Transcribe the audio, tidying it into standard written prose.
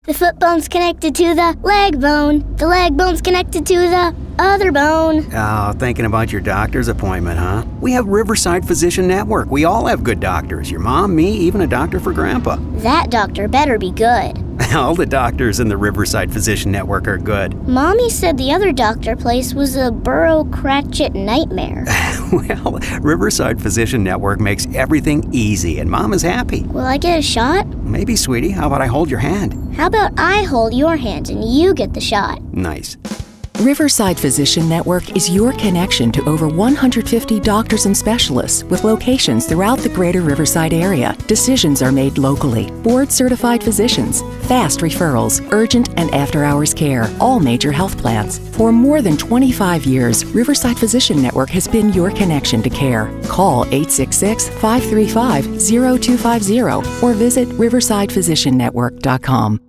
The foot bone's connected to the leg bone. The leg bone's connected to the other bone. Oh, thinking about your doctor's appointment, huh? We have Riverside Physician Network. We all have good doctors. Your mom, me, even a doctor for Grandpa. That doctor better be good. All the doctors in the Riverside Physician Network are good. Mommy said the other doctor place was a Burrow-Cratchit nightmare. Well, Riverside Physician Network makes everything easy, and Mom is happy. Will I get a shot? Maybe, sweetie. How about I hold your hand? How about I hold your hand and you get the shot? Nice. Riverside Physician Network is your connection to over 150 doctors and specialists with locations throughout the greater Riverside area. Decisions are made locally. Board-certified physicians, fast referrals, urgent and after-hours care, all major health plans. For more than 25 years, Riverside Physician Network has been your connection to care. Call 866-535-0250 or visit riversidephysiciannetwork.com.